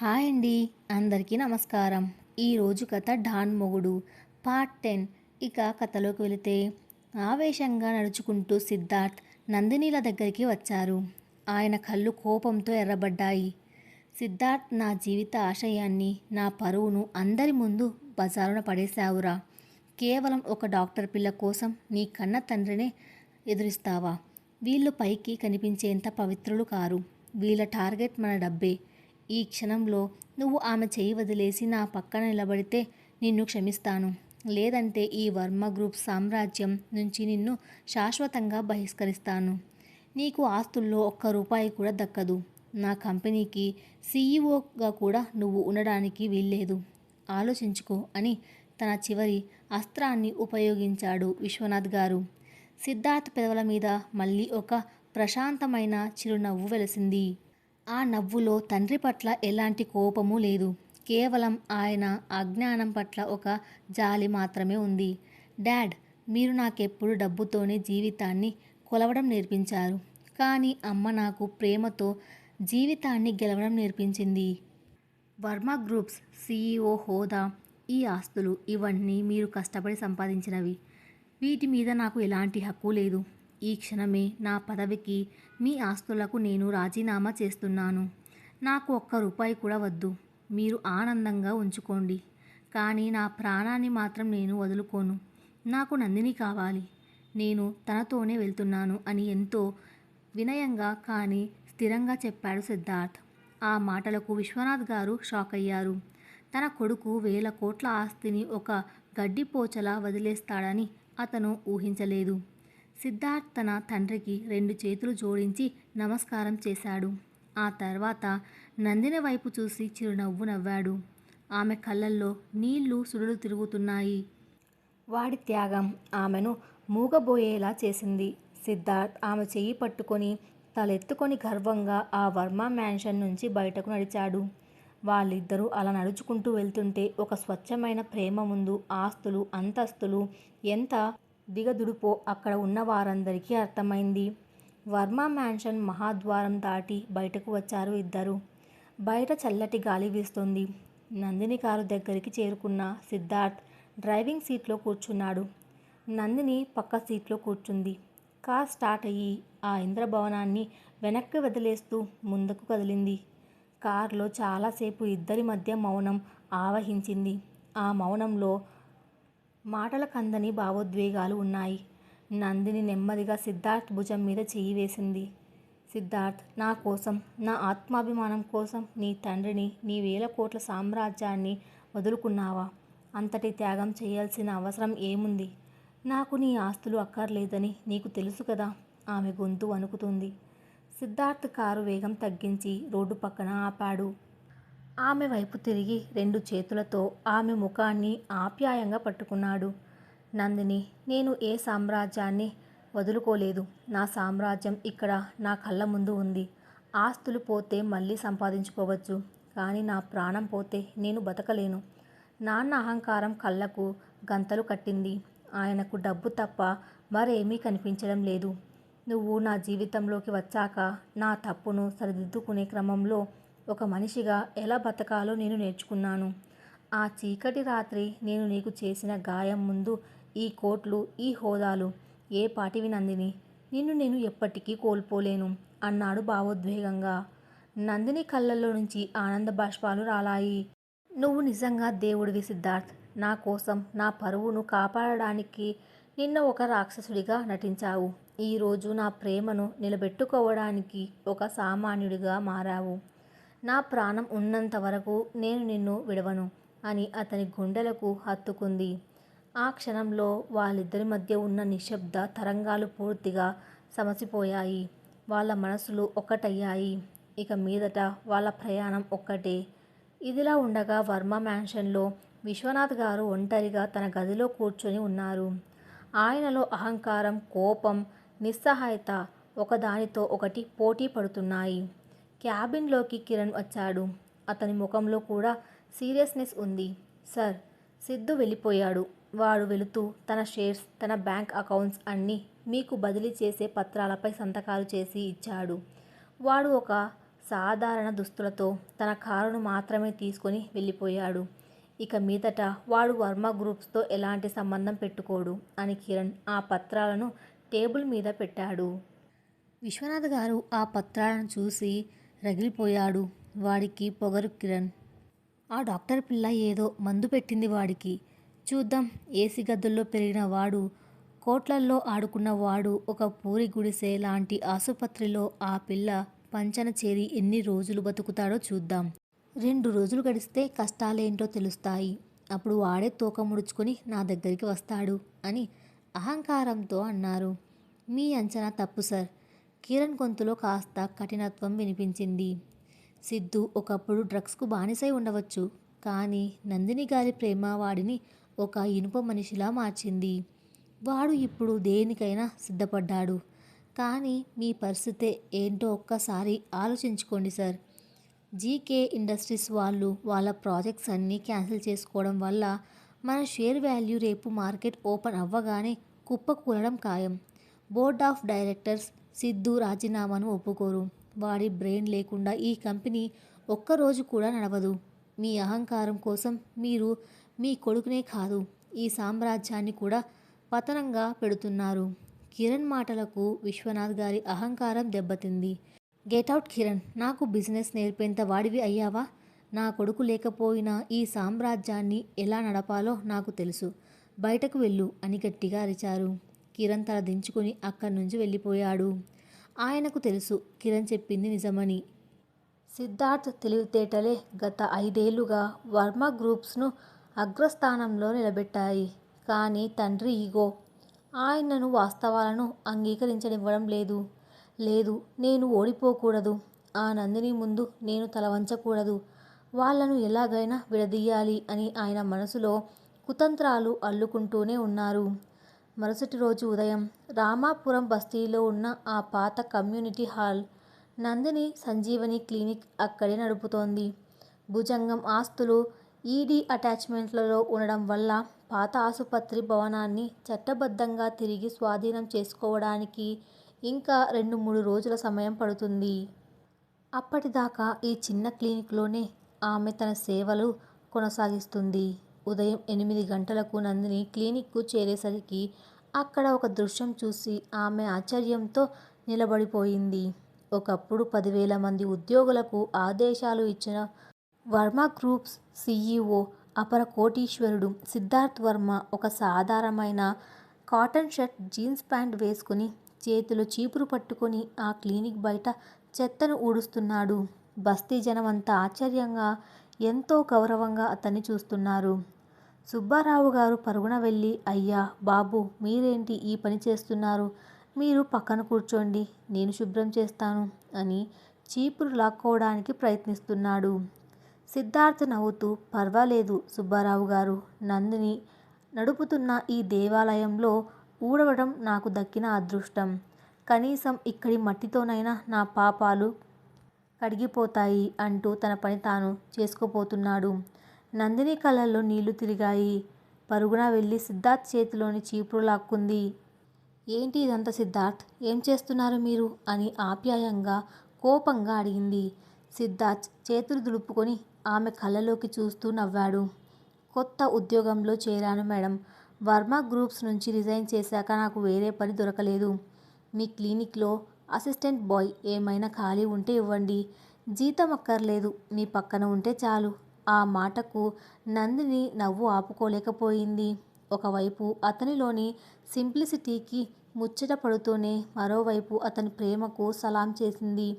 Hi అండి. అందరికీ నమస్కారం. ఈరోజు కథ డాన్ మొగుడు పార్ట్ 10. ఇక కథలోకి వెళితే, ఆవేశంగా నడుచుకుంటూ సిద్ధార్థ్ నందినీల దగ్గరికి వచ్చారు. ఆయన కళ్ళు కోపంతో ఎర్రబడ్డాయి. సిద్ధార్థ్, నా జీవిత ఆశయాన్ని, నా పరువును అందరి ముందు బజారున పడేశావురా. కేవలం ఒక డాక్టర్ పిల్ల కోసం నీ కన్న తండ్రినే ఎదురిస్తావా? వీళ్ళు పైకి కనిపించేంత పవిత్రులు కారు. వీళ్ళ టార్గెట్ మన డబ్బే. ఈ క్షణంలో నువ్వు ఆమె చేయి వదిలేసి నా పక్కన నిలబడితే నిన్ను క్షమిస్తాను. లేదంటే ఈ వర్మ గ్రూప్ సామ్రాజ్యం నుంచి నిన్ను శాశ్వతంగా బహిష్కరిస్తాను. నీకు ఆస్తుల్లో ఒక్క రూపాయి కూడా దక్కదు. నా కంపెనీకి సీఈఓగా కూడా నువ్వు ఉండడానికి వీల్లేదు. ఆలోచించుకో అని తన చివరి అస్త్రాన్ని ఉపయోగించాడు విశ్వనాథ్ గారు. సిద్ధార్థ్ పెదవుల మీద మళ్ళీ ఒక ప్రశాంతమైన చిరునవ్వు వెలిసింది. ఆ నవ్వులో తండ్రి పట్ల ఎలాంటి కోపము లేదు. కేవలం ఆయన అజ్ఞానం పట్ల ఒక జాలి మాత్రమే ఉంది. డాడ్, మీరు నాకెప్పుడు డబ్బుతోనే జీవితాన్ని కొలవడం నేర్పించారు. కానీ అమ్మ నాకు ప్రేమతో జీవితాన్ని గెలవడం నేర్పించింది. వర్మ గ్రూప్స్ సీఈఓ హోదా, ఈ ఆస్తులు ఇవన్నీ మీరు కష్టపడి సంపాదించినవి. వీటి మీద నాకు ఎలాంటి హక్కు లేదు. ఈ క్షణమే నా పదవికి, మీ ఆస్తులకు నేను రాజీనామా చేస్తున్నాను. నాకు ఒక్క రూపాయి కూడా వద్దు. మీరు ఆనందంగా ఉంచుకోండి. కానీ నా ప్రాణాన్ని మాత్రం నేను వదులుకోను. నాకు నందిని కావాలి. నేను తనతోనే వెళ్తున్నాను అని ఎంతో వినయంగా కానీ స్థిరంగా చెప్పాడు సిద్ధార్థ్. ఆ మాటలకు విశ్వనాథ్ గారు షాక్ అయ్యారు. తన కొడుకు 1000 కోట్ల ఆస్తిని ఒక గడ్డిపోచలా వదిలేస్తాడని అతను ఊహించలేదు. సిద్ధార్థ్ తన తండ్రికి 2 చేతులు జోడించి నమస్కారం చేశాడు. ఆ తర్వాత నందిని వైపు చూసి చిరునవ్వు నవ్వాడు. ఆమె కళ్ళల్లో నీళ్లు సుడులు తిరుగుతున్నాయి. వాడి త్యాగం ఆమెను మూగబోయేలా చేసింది. సిద్ధార్థ్ ఆమె చెయ్యి పట్టుకొని తలెత్తుకొని గర్వంగా ఆ వర్మ మ్యాన్షన్ నుంచి బయటకు నడిచాడు. వాళ్ళిద్దరూ అలా నడుచుకుంటూ వెళ్తుంటే ఒక స్వచ్ఛమైన ప్రేమ ముందు ఆస్తులు, అంతస్తులు ఎంత దిగదుడుపో అక్కడ ఉన్న వారందరికీ అర్థమైంది. వర్మ మ్యాన్షన్ మహాద్వారం దాటి బయటకు వచ్చారు ఇద్దరు. బయట చల్లటి గాలి వీస్తుంది. నందిని కారు దగ్గరికి చేరుకున్న సిద్ధార్థ్ డ్రైవింగ్ సీట్లో కూర్చున్నాడు. నందిని పక్క సీట్లో కూర్చుంది. కార్ స్టార్ట్ అయ్యి ఆ ఇంద్రభవనాన్ని వెనక్కి వదిలేస్తూ ముందుకు కదిలింది. కారులో చాలాసేపు ఇద్దరి మధ్య మౌనం ఆవహించింది. ఆ మౌనంలో మాటలకందని భావోద్వేగాలు ఉన్నాయి. నందిని నెమ్మదిగా సిద్ధార్థ్ భుజం మీద చెయ్యి వేసింది. సిద్ధార్థ్, నా కోసం, నా ఆత్మాభిమానం కోసం నీ తండ్రిని, నీ 1000 కోట్ల సామ్రాజ్యాన్ని వదులుకున్నావా? అంతటి త్యాగం చేయాల్సిన అవసరం ఏముంది? నాకు నీ ఆస్తులు అక్కర్లేదని నీకు తెలుసు కదా. ఆమె గొంతు వణుకుతుంది. సిద్ధార్థ్ కారు వేగం తగ్గించి రోడ్డు పక్కన ఆపాడు. ఆమె వైపు తిరిగి 2 చేతులతో ఆమె ముఖాన్ని ఆప్యాయంగా పట్టుకున్నాడు. నందిని, నేను ఏ సామ్రాజ్యాన్ని వదులుకోలేదు. నా సామ్రాజ్యం ఇక్కడ నా కళ్ళ ముందు ఉంది. ఆస్తులు పోతే మళ్ళీ సంపాదించుకోవచ్చు. కానీ నా ప్రాణం పోతే నేను బతకలేను. నాన్న అహంకారం కళ్ళకు గంతలు కట్టింది. ఆయనకు డబ్బు తప్ప మరేమీ కనిపించడం లేదు. నువ్వు నా జీవితంలోకి వచ్చాక నా తప్పును సరిదిద్దుకునే క్రమంలో ఒక మనిషిగా ఎలా బతకాలో నేను నేర్చుకున్నాను. ఆ చీకటి రాత్రి నేను నీకు చేసిన గాయం ముందు ఈ కోట్లు, ఈ హోదాలు ఏ పాటివి నందిని? నిన్ను నేను ఎప్పటికీ కోల్పోలేను అన్నాడు భావోద్వేగంగా. నందిని కళ్ళల్లో నుంచి ఆనంద బాష్పాలు రాలాయి. నువ్వు నిజంగా దేవుడివి సిద్ధార్థ్. నా కోసం, నా పరువును కాపాడడానికి నిన్న ఒక రాక్షసుడిగా నటించావు. ఈరోజు నా ప్రేమను నిలబెట్టుకోవడానికి ఒక సామాన్యుడిగా మారావు. నా ప్రాణం ఉన్నంత వరకు నేను నిన్ను విడవను అని అతని గుండెలకు హత్తుకుంది. ఆ క్షణంలో వాళ్ళిద్దరి మధ్య ఉన్న నిశ్శబ్ద తరంగాలు పూర్తిగా సమసిపోయాయి. వాళ్ళ మనసులు ఒక్కటయ్యాయి. ఇక మీదట వాళ్ళ ప్రయాణం ఒక్కటే. ఇదిలా ఉండగా వర్మ మ్యాన్షన్లో విశ్వనాథ్ గారు ఒంటరిగా తన గదిలో కూర్చొని ఉన్నారు. ఆయనలో అహంకారం, కోపం, నిస్సహాయత ఒకదానితో ఒకటి పోటీ పడుతున్నాయి. క్యాబిన్లోకి కిరణ్ వచ్చాడు. అతని ముఖంలో కూడా సీరియస్నెస్ ఉంది. సార్, సిద్ధు వెళ్ళిపోయాడు. వాడు వెళుతూ తన షేర్స్, తన బ్యాంక్ అకౌంట్స్ అన్నీ మీకు బదిలీ చేసే పత్రాలపై సంతకాలు చేసి ఇచ్చాడు. వాడు ఒక సాధారణ దుస్తులతో తన కారును మాత్రమే తీసుకొని వెళ్ళిపోయాడు. ఇక మీదట వాడు వర్మ గ్రూప్స్తో ఎలాంటి సంబంధం పెట్టుకోడు అని కిరణ్ ఆ పత్రాలను టేబుల్ మీద పెట్టాడు. విశ్వనాథ్ గారు ఆ పత్రాలను చూసి రగిలిపోయాడు. వాడికి పొగరు కిరణ్. ఆ డాక్టర్ పిల్ల ఏదో మందు పెట్టింది వాడికి. చూద్దాం, ఏసీ గదుల్లో పెరిగిన వాడు, కోట్లల్లో ఆడుకున్న వాడు ఒక పూరి గుడిసె లాంటి ఆసుపత్రిలో ఆ పిల్ల పంచన చేరి ఎన్ని రోజులు బతుకుతాడో చూద్దాం. 2 రోజులు గడిస్తే కష్టాలేంటో తెలుస్తాయి. అప్పుడు వాడే తోక ముడుచుకొని నా దగ్గరికి వస్తాడు అని అహంకారంతో అన్నారు. మీ అంచనా తప్పు సార్. కిరణ్ గొంతులో కాస్త కఠినత్వం వినిపించింది. సిద్ధు ఒకప్పుడు డ్రగ్స్కు బానిసై ఉండవచ్చు, కానీ నందిని గారి ప్రేమ వాడిని ఒక ఇనుప మనిషిలా మార్చింది. వాడు ఇప్పుడు దేనికైనా సిద్ధపడ్డాడు. కానీ మీ పరిస్థితే ఏంటో ఒక్కసారి ఆలోచించుకోండి సార్. జీకే ఇండస్ట్రీస్ వాళ్ళు వాళ్ళ ప్రాజెక్ట్స్ అన్నీ క్యాన్సిల్ చేసుకోవడం వల్ల మన షేర్ వాల్యూ రేపు మార్కెట్ ఓపెన్ అవ్వగానే కుప్పకూలడం ఖాయం. బోర్డ్ ఆఫ్ డైరెక్టర్స్ సిద్ధు రాజీనామాను ఒప్పుకోరు. వాడి బ్రెయిన్ లేకుండా ఈ కంపెనీ ఒక్కరోజు కూడా నడవదు. మీ అహంకారం కోసం మీరు మీ కొడుకునే కాదు, ఈ సామ్రాజ్యాన్ని కూడా పతనంగా పెడుతున్నారు. కిరణ్ మాటలకు విశ్వనాథ్ గారి అహంకారం దెబ్బతింది. గెటౌట్ కిరణ్, నాకు బిజినెస్ నేర్పేంత వాడివి అయ్యావా? నా కొడుకు లేకపోయినా ఈ సామ్రాజ్యాన్ని ఎలా నడపాలో నాకు తెలుసు. బయటకు వెళ్ళు అని గట్టిగా అరిచారు. కిరణ్ తల దించుకుని అక్కడి నుంచి వెళ్ళిపోయాడు. ఆయనకు తెలుసు కిరణ్ చెప్పింది నిజమని. సిద్ధార్థ్ తెలివితేటలే గత 5 ఏళ్లుగా వర్మ గ్రూప్స్ను అగ్రస్థానంలో నిలబెట్టాయి. కానీ తండ్రి ఈగో ఆయనను వాస్తవాలను అంగీకరించనివ్వడం లేదు. లేదు, నేను ఓడిపోకూడదు. ఆ నందిని ముందు నేను తలవంచకూడదు. వాళ్లను ఎలాగైనా విడదీయాలి అని ఆయన మనసులో కుతంత్రాలు అల్లుకుంటూనే ఉన్నారు. మరుసటి రోజు ఉదయం రామాపురం బస్తీలో ఉన్న ఆ పాత community hall. Nandini Sanjeevani clinic అక్కడే నడుపుతోంది. భుజంగం ఆస్తులు ఈడీ అటాచ్మెంట్లలో ఉండడం వల్ల పాత ఆసుపత్రి భవనాన్ని చట్టబద్ధంగా తిరిగి స్వాధీనం చేసుకోవడానికి ఇంకా 2-3 రోజుల సమయం పడుతుంది. అప్పటిదాకా ఈ చిన్న క్లినిక్లోనే ఆమె తన సేవలు కొనసాగిస్తుంది. ఉదయం 8 గంటలకు నందిని క్లినిక్కు చేరేసరికి అక్కడ ఒక దృశ్యం చూసి ఆమె ఆశ్చర్యంతో నిలబడిపోయింది. ఒకప్పుడు 10,000 మంది ఉద్యోగులకు ఆదేశాలు ఇచ్చిన వర్మ గ్రూప్స్ సీఈఓ, అపర కోటీశ్వరుడు సిద్ధార్థ్ వర్మ ఒక సాధారణమైన కాటన్ షర్ట్, జీన్స్ ప్యాంట్ వేసుకుని చేతిలో చీపురు పట్టుకొని ఆ క్లినిక్ బయట చెత్తను ఊడుస్తున్నాడు. బస్తీ జనమంతా ఆశ్చర్యంగా, ఎంతో గౌరవంగా అతన్ని చూస్తున్నారు. సుబ్బారావు గారు పరుగున వెళ్ళి, అయ్యా బాబు, మీరేంటి ఈ పని చేస్తున్నారు? మీరు పక్కన కూర్చోండి, నేను శుభ్రం చేస్తాను అని చీపురు లాక్కోవడానికి ప్రయత్నిస్తున్నాడు. సిద్ధార్థ్ నవ్వుతూ, పర్వాలేదు సుబ్బారావు గారు, నందిని నడుపుతున్న ఈ దేవాలయంలో ఊడవడం నాకు దక్కిన అదృష్టం. కనీసం ఇక్కడి మట్టితోనైనా నా పాపాలు కడిగిపోతాయి అంటూ తన పని తాను చేసుకుపోతున్నాడు. నందిని కళ్ళల్లో నీళ్లు తిరిగాయి. పరుగున వెళ్ళి సిద్ధార్థ్ చేతిలోని చీపురు లాక్కుంది. ఏంటి ఇదంతా సిద్ధార్థ్, ఏం చేస్తున్నారు మీరు అని ఆప్యాయంగా, కోపంగా అడిగింది. సిద్ధార్థ్ చేతులు దులుపుకొని ఆమె కళ్ళలోకి చూస్తూ నవ్వాడు. కొత్త ఉద్యోగంలో చేరాను మేడం. వర్మ గ్రూప్స్ నుంచి రిజైన్ చేశాక నాకు వేరే పని దొరకలేదు. మీ క్లినిక్లో అసిస్టెంట్ బాయ్ ఏమైనా ఖాళీ ఉంటే ఇవ్వండి. జీతం అక్కర్లేదు, మీ పక్కన ఉంటే చాలు. ఆ మాటకు నందిని నవ్వు ఆపుకోలేకపోయింది. ఒకవైపు అతనిలోని సింప్లిసిటీకి ముచ్చట పడుతూనే మరోవైపు అతని ప్రేమకు సలాం చేసింది.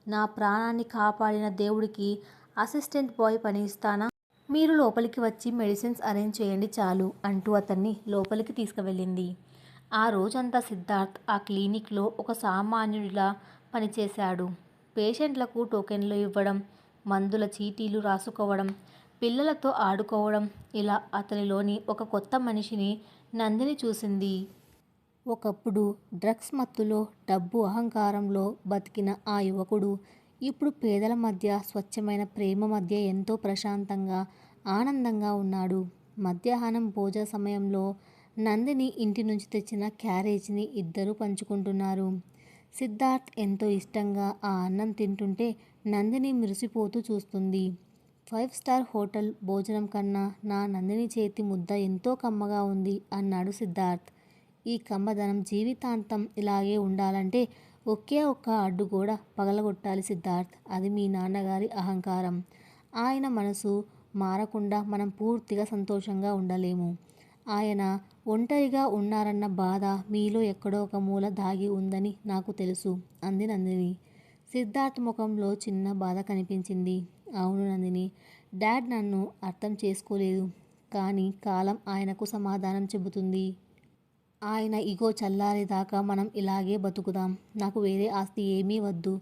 నా ప్రాణాన్ని కాపాడిన దేవుడికి అసిస్టెంట్ బాయ్ పని ఇస్తానా? మీరు లోపలికి వచ్చి మెడిసిన్స్ అరేంజ్ చేయండి చాలు అంటూ అతన్ని లోపలికి తీసుకువెళ్ళింది. ఆ రోజంతా సిద్ధార్థ్ ఆ క్లినిక్లో ఒక సామాన్యుడిలా పనిచేశాడు. పేషెంట్లకు టోకెన్లు ఇవ్వడం, మందుల చీటీలు రాసుకోవడం, పిల్లలతో ఆడుకోవడం, ఇలా అతనిలోని ఒక కొత్త మనిషిని నందిని చూసింది. ఒకప్పుడు డ్రగ్స్ మత్తులో, డబ్బు అహంకారంలో బతికిన ఆ యువకుడు ఇప్పుడు పేదల మధ్య, స్వచ్ఛమైన ప్రేమ మధ్య ఎంతో ప్రశాంతంగా, ఆనందంగా ఉన్నాడు. మధ్యాహ్నం భోజన సమయంలో నందిని ఇంటి నుంచి తెచ్చిన క్యారేజీని ఇద్దరూ పంచుకుంటున్నారు. సిద్ధార్థ్ ఎంతో ఇష్టంగా ఆ అన్నం తింటుంటే నందిని మురిసిపోతూ చూస్తుంది. 5 స్టార్ హోటల్ భోజనం కన్నా నా నందిని చేతి ముద్ద ఎంతో కమ్మగా ఉంది అన్నాడు సిద్ధార్థ్. ఈ కమ్మదనం జీవితాంతం ఇలాగే ఉండాలంటే ఒకే ఒక్క అడ్డుగోడ పగలగొట్టాలి సిద్ధార్థ్. అది మీ నాన్నగారి అహంకారం. ఆయన మనసు మారకుండా మనం పూర్తిగా సంతోషంగా ఉండలేము. ఆయన ఒంటరిగా ఉన్నారన్న బాధ మీలో ఎక్కడో ఒక మూల దాగి ఉందని నాకు తెలుసు అంది నందిని. సిద్ధార్థ్ ముఖంలో చిన్న బాధ కనిపించింది. అవును నందిని, డాడ్ నన్ను అర్థం చేసుకోలేదు. కానీ కాలం ఆయనకు సమాధానం చెబుతుంది. ఆయన ఇగో చల్లారేదాకా మనం ఇలాగే బతుకుదాం. నాకు వేరే ఆస్తి ఏమీ వద్దు.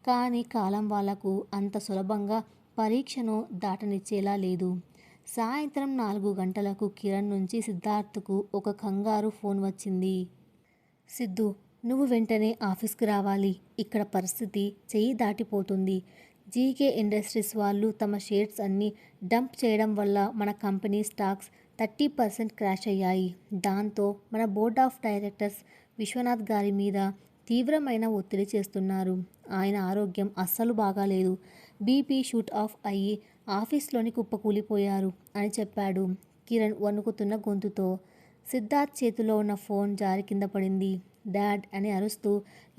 కానీ కాలం వాళ్లకు అంత సులభంగా పరీక్షను దాటనిచ్చేలా లేదు. సాయంత్రం 4 గంటలకు కిరణ్ నుంచి సిద్ధార్థ్కు ఒక కంగారు ఫోన్ వచ్చింది. సిద్ధు, నువ్వు వెంటనే ఆఫీస్కి రావాలి. ఇక్కడ పరిస్థితి చెయ్యి దాటిపోతుంది. జీకే ఇండస్ట్రీస్ వాళ్ళు తమ షేర్స్ అన్నీ డంప్ చేయడం వల్ల మన కంపెనీ స్టాక్స్ 30% క్రాష్ అయ్యాయి. దాంతో మన బోర్డ్ ఆఫ్ డైరెక్టర్స్ విశ్వనాథ్ గారి మీద తీవ్రమైన ఒత్తిడి చేస్తున్నారు. ఆయన ఆరోగ్యం అస్సలు బాగాలేదు. బీపీ షూట్ ఆఫ్ అయ్యి ఆఫీస్లోని కుప్పకూలిపోయారు అని చెప్పాడు కిరణ్ వణుకుతున్న గొంతుతో. సిద్ధార్థ్ చేతిలో ఉన్న ఫోన్ జారి కింద పడింది. డాడ్ అని అరుస్తూ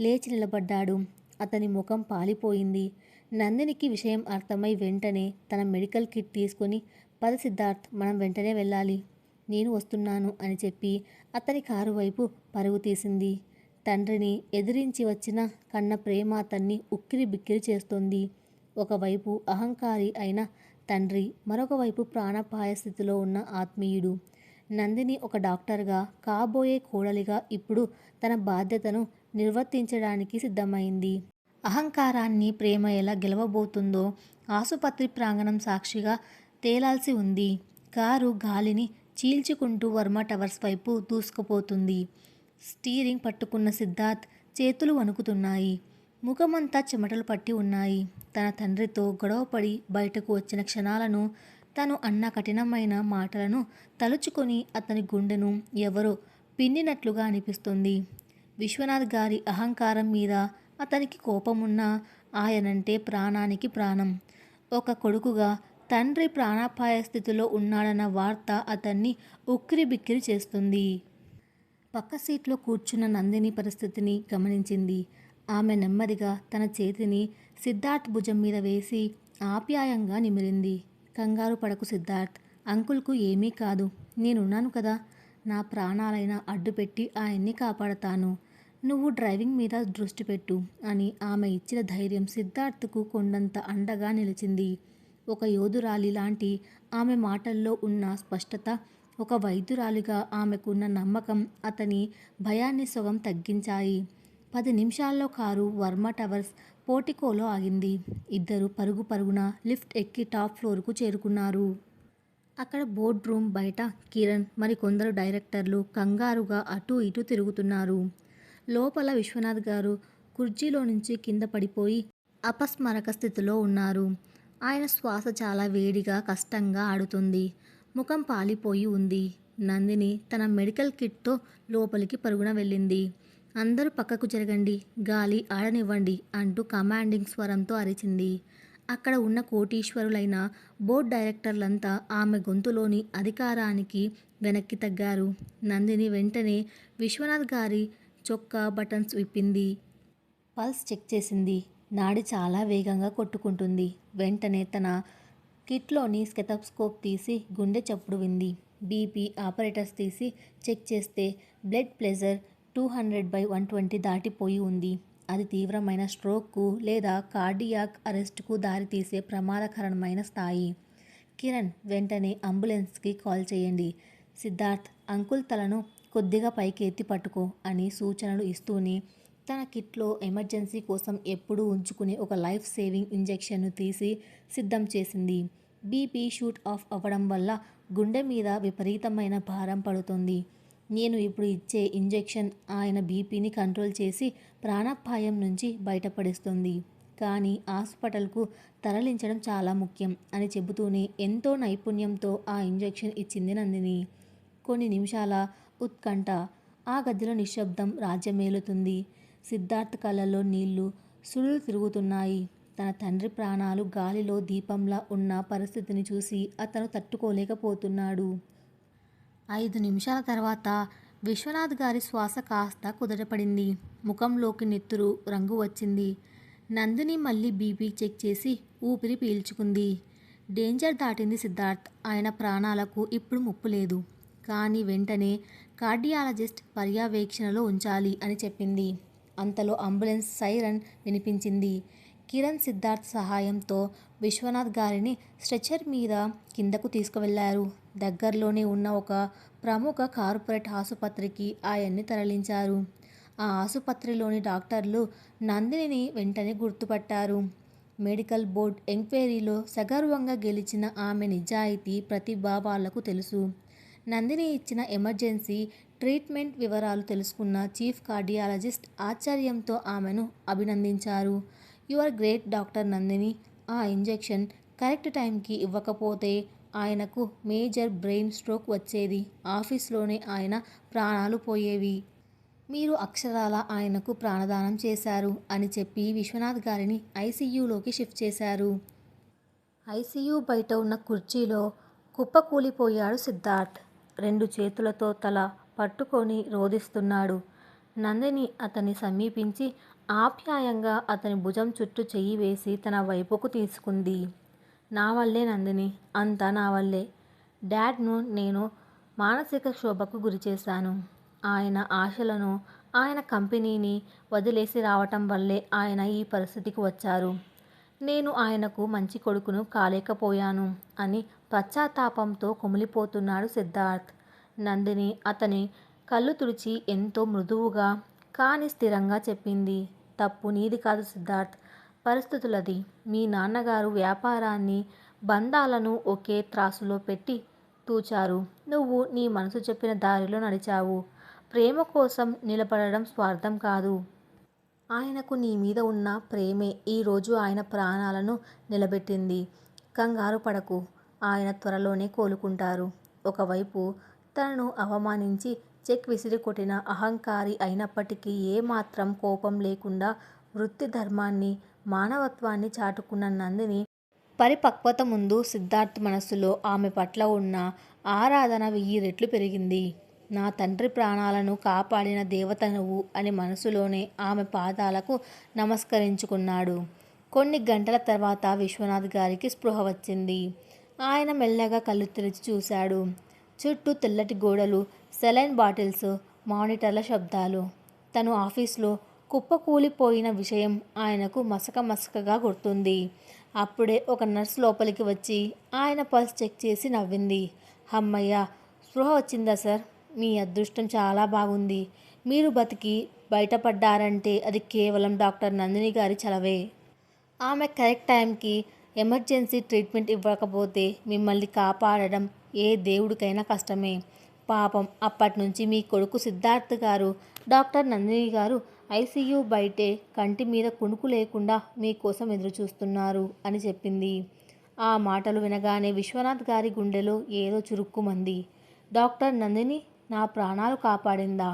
లేచి నిలబడ్డాడు. అతని ముఖం పాలిపోయింది. నందినికి విషయం అర్థమై వెంటనే తన మెడికల్ కిట్ తీసుకొని పద సిద్ధార్థ్, మనం వెంటనే వెళ్ళాలి. నేను వస్తున్నాను అని చెప్పి అతని కారు వైపు పరుగు తీసింది. తండ్రిని ఎదిరించి వచ్చిన కన్న ప్రేమ అతన్ని ఉక్కిరి బిక్కిరి చేస్తోంది. ఒకవైపు అహంకారి అయిన తండ్రి, మరొక వైపు ప్రాణాపాయ స్థితిలో ఉన్న ఆత్మీయుడు. నందిని ఒక డాక్టర్గా, కాబోయే కోడలిగా ఇప్పుడు తన బాధ్యతను నిర్వర్తించడానికి సిద్ధమైంది. అహంకారాన్ని ప్రేమ ఎలా గెలవబోతుందో ఆసుపత్రి ప్రాంగణం సాక్షిగా తేలాల్సి ఉంది. కారు గాలిని చీల్చుకుంటూ వర్మ టవర్స్ వైపు దూసుకుపోతుంది. స్టీరింగ్ పట్టుకున్న సిద్ధార్థ్ చేతులు వణుకుతున్నాయి. ముఖమంతా చెమటలు పట్టి ఉన్నాయి. తన తండ్రితో గొడవపడి బయటకు వచ్చిన క్షణాలను, తను అన్న కఠినమైన మాటలను తలుచుకొని అతని గుండెను ఎవరో పిండినట్లుగా అనిపిస్తుంది. విశ్వనాథ్ గారి అహంకారం మీద అతనికి కోపమున్నా ఆయనంటే ప్రాణానికి ప్రాణం. ఒక కొడుకుగా తండ్రి ప్రాణాపాయ స్థితిలో ఉన్నాడన్న వార్త అతన్ని ఉక్కిరి బిక్కిరి చేస్తుంది. పక్క సీట్లో కూర్చున్న నందిని పరిస్థితిని గమనించింది. ఆమె నెమ్మదిగా తన చేతిని సిద్ధార్థ్ భుజం మీద వేసి ఆప్యాయంగా నిమిరింది. కంగారు పడకు సిద్ధార్థ్, అంకుల్కు ఏమీ కాదు. నేనున్నాను కదా. నా ప్రాణాలైనా అడ్డుపెట్టి ఆయన్ని కాపాడతాను. నువ్వు డ్రైవింగ్ మీద దృష్టి పెట్టు అని ఆమె ఇచ్చిన ధైర్యం సిద్ధార్థ్కు కొండంత అండగా నిలిచింది. ఒక యోధురాలి లాంటి ఆమె మాటల్లో ఉన్న స్పష్టత, ఒక వైద్యురాలిగా ఆమెకున్న నమ్మకం అతని భయాన్ని సగం తగ్గించాయి. 10 నిమిషాల్లో కారు వర్మ టవర్స్ పోర్టికోలో ఆగింది. ఇద్దరు పరుగు పరుగున లిఫ్ట్ ఎక్కి టాప్ ఫ్లోర్కు చేరుకున్నారు. అక్కడ బోర్డ్ రూమ్ బయట కిరణ్, మరికొందరు డైరెక్టర్లు కంగారుగా అటూ ఇటూ తిరుగుతున్నారు. లోపల విశ్వనాథ్ గారు కుర్చీలో నుంచి కింద పడిపోయి అపస్మారక స్థితిలో ఉన్నారు. ఆయన శ్వాస చాలా వేడిగా, కష్టంగా ఆడుతుంది. ముఖం పాలిపోయి ఉంది. నందిని తన మెడికల్ కిట్తో లోపలికి పరుగున వెళ్ళింది. అందరూ పక్కకు జరగండి, గాలి ఆడనివ్వండి అంటూ కమాండింగ్ స్వరంతో అరిచింది. అక్కడ ఉన్న కోటీశ్వరులైన బోర్డ్ డైరెక్టర్లంతా ఆమె గొంతులోని అధికారానికి వెనక్కి తగ్గారు. నందిని వెంటనే విశ్వనాథ్ గారి చొక్కా బటన్స్ విప్పింది. పల్స్ చెక్ చేసింది. నాడి చాలా వేగంగా కొట్టుకుంటుంది. వెంటనే తన కిట్లోని స్టెథోస్కోప్ తీసి గుండె చప్పుడు వింది. బీపీ ఆపరేటర్స్ తీసి చెక్ చేస్తే బ్లడ్ ప్రెషర్ 200/120 దాటిపోయి ఉంది. అది తీవ్రమైన స్ట్రోక్కు లేదా కార్డియాక్ అరెస్ట్కు దారితీసే ప్రమాదకరమైన స్థాయి. కిరణ్, వెంటనే అంబులెన్స్కి కాల్ చేయండి. సిద్ధార్థ్, అంకుల్ తలను కొద్దిగా పైకి ఎత్తి పట్టుకో అని సూచనలు ఇస్తూనే తన కిట్లో ఎమర్జెన్సీ కోసం ఎప్పుడూ ఉంచుకునే ఒక లైఫ్ సేవింగ్ ఇంజెక్షన్ను తీసి సిద్ధం చేసింది. బీపీ షూట్ ఆఫ్ అవ్వడం వల్ల గుండె మీద విపరీతమైన భారం పడుతుంది. నేను ఇప్పుడు ఇచ్చే ఇంజెక్షన్ ఆయన బీపీని కంట్రోల్ చేసి ప్రాణాపాయం నుంచి బయటపడిస్తుంది. కానీ హాస్పిటల్కు తరలించడం చాలా ముఖ్యం అని చెబుతూనే ఎంతో నైపుణ్యంతో ఆ ఇంజెక్షన్ ఇచ్చింది నందిని. కొన్ని నిమిషాల ఉత్కంఠ. ఆ గదిలో నిశ్శబ్దం రాజ్యమేలుతుంది. సిద్ధార్థ్ కళ్ళల్లో నీళ్లు సుడులు తిరుగుతున్నాయి. తన తండ్రి ప్రాణాలు గాలిలో దీపంలా ఉన్న పరిస్థితిని చూసి అతను తట్టుకోలేకపోతున్నాడు. 5 నిమిషాల తర్వాత విశ్వనాథ్ గారి శ్వాస కాస్త కుదుటపడింది. ముఖంలోకి నెత్తురు రంగు వచ్చింది. నందిని మళ్ళీ బీపీ చెక్ చేసి ఊపిరి పీల్చుకుంది. డేంజర్ దాటింది సిద్ధార్థ్. ఆయన ప్రాణాలకు ఇప్పుడు ముప్పు లేదు. కానీ వెంటనే కార్డియాలజిస్ట్ పర్యవేక్షణలో ఉంచాలి అని చెప్పింది. అంతలో అంబులెన్స్ సైరన్ వినిపించింది. కిరణ్ సిద్ధార్థ్ సహాయంతో విశ్వనాథ్ గారిని స్ట్రెచర్ మీద కిందకు తీసుకువెళ్లారు. దగ్గరలోనే ఉన్న ఒక ప్రముఖ కార్పొరేట్ ఆసుపత్రికి ఆయన్ని తరలించారు. ఆ ఆసుపత్రిలోని డాక్టర్లు నందినిని వెంటనే గుర్తుపట్టారు. మెడికల్ బోర్డ్ ఎంక్వైరీలో సగర్వంగా గెలిచిన ఆమె నిజాయితీ, ప్రతిభ వాళ్లకు తెలుసు. నందిని ఇచ్చిన ఎమర్జెన్సీ ట్రీట్మెంట్ వివరాలు తెలుసుకున్న చీఫ్ కార్డియాలజిస్ట్ ఆశ్చర్యంతో ఆమెను అభినందించారు. You are great doctor Nandini. ఆ ఇంజెక్షన్ కరెక్ట్ టైంకి ఇవ్వకపోతే ఆయనకు మేజర్ బ్రెయిన్ స్ట్రోక్ వచ్చేది. ఆఫీస్లోనే ఆయన ప్రాణాలు పోయేవి. మీరు అక్షరాలా ఆయనకు ప్రాణదానం చేశారు అని చెప్పి విశ్వనాథ్ గారిని ఐసీయూలోకి షిఫ్ట్ చేశారు. ఐసీయూ బయట ఉన్న కుర్చీలో కుప్పకూలిపోయాడు సిద్ధార్థ్. 2 చేతులతో తల పట్టుకొని రోదిస్తున్నాడు. నందిని అతన్ని సమీపించి ఆప్యాయంగా అతని భుజం చుట్టూ చెయ్యి వేసి తన వైపుకు తీసుకుంది. నా వల్లే నందిని, అంతా నా వల్లే. డాడ్ను నేను మానసిక క్షోభకు గురిచేశాను. ఆయన ఆశలను, ఆయన కంపెనీని వదిలేసి రావటం వల్లే ఆయన ఈ పరిస్థితికి వచ్చారు. నేను ఆయనకు మంచి కొడుకును కాలేకపోయాను అని పశ్చాత్తాపంతో కుమిలిపోతున్నాడు సిద్ధార్థ్. నందిని అతని కళ్ళు తుడిచి ఎంతో మృదువుగా కానీ స్థిరంగా చెప్పింది. తప్పు నీది కాదు సిద్ధార్థ్, పరిస్థితులది. మీ నాన్నగారు వ్యాపారాన్ని, బంధాలను ఒకే త్రాసులో పెట్టి తూచారు. నువ్వు నీ మనసు చెప్పిన దారిలో నడిచావు. ప్రేమ కోసం నిలబడడం స్వార్థం కాదు. ఆయనకు నీ మీద ఉన్న ప్రేమే ఈరోజు ఆయన ప్రాణాలను నిలబెట్టింది. కంగారు పడకు, ఆయన త్వరలోనే కోలుకుంటారు. ఒకవైపు తనను అవమానించి చెక్ విసిరి కొట్టిన అహంకారి అయినప్పటికీ ఏమాత్రం కోపం లేకుండా వృత్తి ధర్మాన్ని, మానవత్వాన్ని చాటుకున్న నందిని పరిపక్వత ముందు సిద్ధార్థ్ మనస్సులో ఆమె పట్ల ఉన్న ఆరాధన 1000 రెట్లు పెరిగింది. నా తండ్రి ప్రాణాలను కాపాడిన దేవత నువ్వు అని మనసులోనే ఆమె పాదాలకు నమస్కరించుకున్నాడు. కొన్ని గంటల తర్వాత విశ్వనాథ్ గారికి స్పృహ వచ్చింది. ఆయన మెల్లగా కళ్ళు తెరిచి చూశాడు. చుట్టూ తెల్లటి గోడలు, సెలైన్ బాటిల్స్, మానిటర్ల శబ్దాలు. తను ఆఫీస్లో కుప్పకూలిపోయిన విషయం ఆయనకు మసకగా గుర్తుంది. అప్పుడే ఒక నర్స్ లోపలికి వచ్చి ఆయన పల్స్ చెక్ చేసి నవ్వింది. హమ్మయ్య, స్పృహ వచ్చిందా సార్? మీ అదృష్టం చాలా బాగుంది. మీరు బతికి బయటపడ్డారంటే అది కేవలం డాక్టర్ నందిని గారి చలవే. ఆమె కరెక్ట్ టైంకి ఎమర్జెన్సీ ట్రీట్మెంట్ ఇవ్వకపోతే మిమ్మల్ని కాపాడడం ఏ దేవుడికైనా కష్టమే. పాపం అప్పటినుంచి మీ కొడుకు సిద్ధార్థ్ గారు, డాక్టర్ నందిని గారు ఐసీయూ బయటే కంటి మీద కునుకు లేకుండా మీకోసం ఎదురుచూస్తున్నారు అని చెప్పింది. ఆ మాటలు వినగానే విశ్వనాథ్ గారి గుండెలో ఏదో చురుక్కుమంది. డాక్టర్ నందిని నా ప్రాణాలు కాపాడిందా?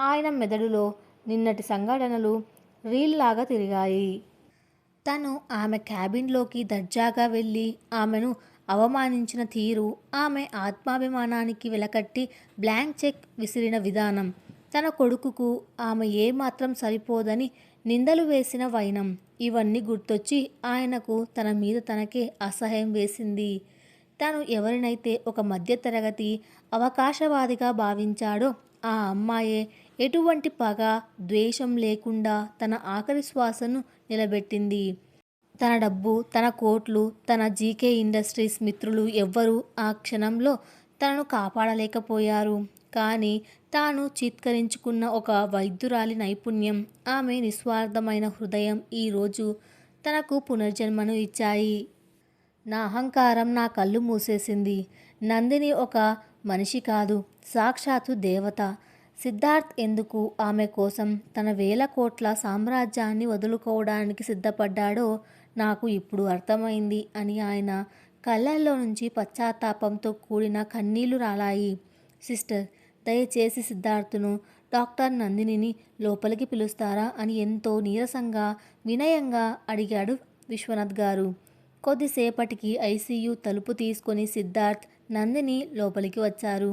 ఆయన మెదడులో నిన్నటి సంఘటనలు రీల్లాగా తిరిగాయి. తను ఆమె క్యాబిన్లోకి దర్జాగా వెళ్ళి ఆమెను అవమానించిన తీరు, ఆమె ఆత్మాభిమానానికి వెలకట్టి బ్లాంక్ చెక్ విసిరిన విధానం, తన కొడుకుకు ఆమె ఏమాత్రం సరిపోదని నిందలు వేసిన వైనం, ఇవన్నీ గుర్తొచ్చి ఆయనకు తన మీద తనకే అసహ్యం వేసింది. తను ఎవరినైతే ఒక మధ్యతరగతి అవకాశవాదిగా భావించాడో ఆ అమ్మాయే ఎటువంటి పగ, ద్వేషం లేకుండా తన ఆఖరి శ్వాసను నిలబెట్టింది. తన డబ్బు, తన కోట్లు, తన జీకే ఇండస్ట్రీస్ మిత్రులు ఎవ్వరూ ఆ క్షణంలో తనను కాపాడలేకపోయారు. కానీ తాను చీత్కరించుకున్న ఒక వైద్యురాలి నైపుణ్యం, ఆమె నిస్వార్థమైన హృదయం ఈరోజు తనకు పునర్జన్మను ఇచ్చాయి. నా అహంకారం నా కళ్ళు మూసేసింది. నందిని ఒక మనిషి కాదు, సాక్షాత్తు దేవత. సిద్ధార్థ్ ఎందుకు ఆమె కోసం తన 1000 కోట్ల సామ్రాజ్యాన్ని వదులుకోవడానికి సిద్ధపడ్డాడో నాకు ఇప్పుడు అర్థమైంది అని ఆయన కళ్ళల్లో నుంచి పశ్చాత్తాపంతో కూడిన కన్నీళ్లు రాలాయి. సిస్టర్, దయచేసి సిద్ధార్థ్ను, డాక్టర్ నందినిని లోపలికి పిలుస్తారా అని ఎంతో నీరసంగా, వినయంగా అడిగాడు విశ్వనాథ్ గారు. కొద్దిసేపటికి ఐసీయూ తలుపు తీసుకొని సిద్ధార్థ్, నందిని లోపలికి వచ్చారు.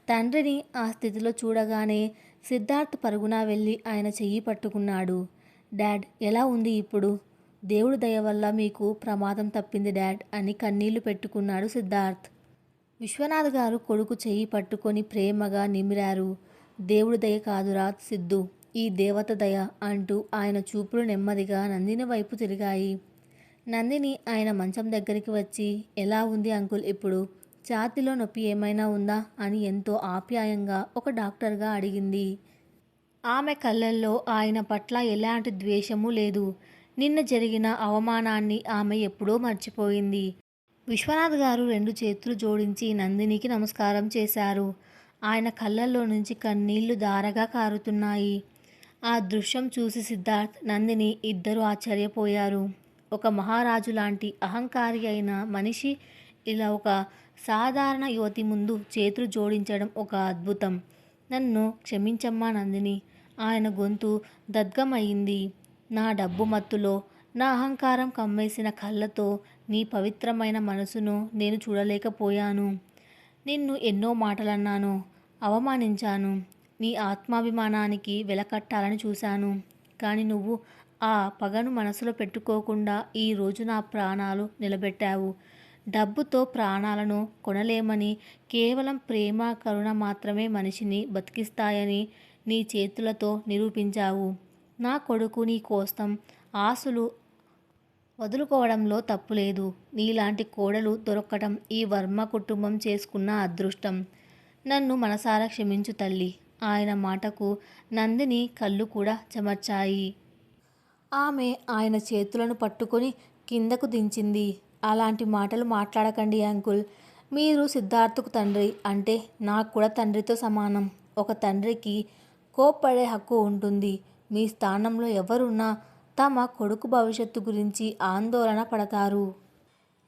తండ్రిని ఆ స్థితిలో చూడగానే సిద్ధార్థ్ పరుగున వెళ్ళి ఆయన చెయ్యి పట్టుకున్నాడు. డాడ్, ఎలా ఉంది ఇప్పుడు? దేవుడి దయ వల్ల మీకు ప్రమాదం తప్పింది డాడ్ అని కన్నీళ్లు పెట్టుకున్నాడు సిద్ధార్థ్. విశ్వనాథ్ గారు కొడుకు చెయ్యి పట్టుకొని ప్రేమగా నిమిరారు. దేవుడి దయ కాదురా సిద్ధు, ఈ దేవత దయ అంటూ ఆయన చూపులు నెమ్మదిగా నందిని వైపు తిరిగాయి. నందిని ఆయన మంచం దగ్గరికి వచ్చి, ఎలా ఉంది అంకుల్ ఇప్పుడు? ఛాతీలో నొప్పి ఏమైనా ఉందా అని ఎంతో ఆప్యాయంగా ఒక డాక్టర్గా అడిగింది. ఆమె కళ్ళల్లో ఆయన పట్ల ఎలాంటి ద్వేషమూ లేదు. నిన్న జరిగిన అవమానాన్ని ఆమె ఎప్పుడో మర్చిపోయింది. విశ్వనాథ్ గారు 2 చేతులు జోడించి నందినికి నమస్కారం చేశారు. ఆయన కళ్ళల్లో నుంచి కన్నీళ్లు ధారగా కారుతున్నాయి. ఆ దృశ్యం చూసి సిద్ధార్థ్, నందిని ఇద్దరూ ఆశ్చర్యపోయారు. ఒక మహారాజు లాంటి అహంకారి అయిన మనిషి ఇలా ఒక సాధారణ యువతి ముందు చేతులు జోడించడం ఒక అద్భుతం. నన్ను క్షమించమ్మా నందిని. ఆయన గొంతు దద్గమయింది. నా డబ్బు మత్తులో, నా అహంకారం కమ్మేసిన కళ్ళతో నీ పవిత్రమైన మనసును నేను చూడలేకపోయాను. నిన్ను ఎన్నో మాటలన్నాను, అవమానించాను. నీ ఆత్మాభిమానానికి వెలకట్టాలని చూశాను. కానీ నువ్వు ఆ పగను మనసులో పెట్టుకోకుండా ఈరోజు నా ప్రాణాలు నిలబెట్టావు. డబ్బుతో ప్రాణాలను కొనలేమని, కేవలం ప్రేమ, కరుణ మాత్రమే మనిషిని బతికిస్తాయని నీ చేతులతో నిరూపించావు. నా కొడుకు నీ కోసం ఆశలు వదులుకోవడంలో తప్పులేదు. నీలాంటి కోడలు దొరకటం ఈ వర్మ కుటుంబం చేసుకున్న అదృష్టం. నన్ను మనసారా క్షమించు తల్లి. ఆయన మాటకు నందిని కళ్ళు కూడా చెమర్చాయి. ఆమె ఆయన చేతులను పట్టుకొని కిందకు దించింది. అలాంటి మాటలు మాట్లాడకండి అంకుల్. మీరు సిద్ధార్థకు తండ్రి అంటే నాకు కూడా తండ్రితో సమానం. ఒక తండ్రికి కోప్పడే హక్కు ఉంటుంది. మీ స్థానంలో ఎవరున్నా తమ కొడుకు భవిష్యత్తు గురించి ఆందోళన పడతారు.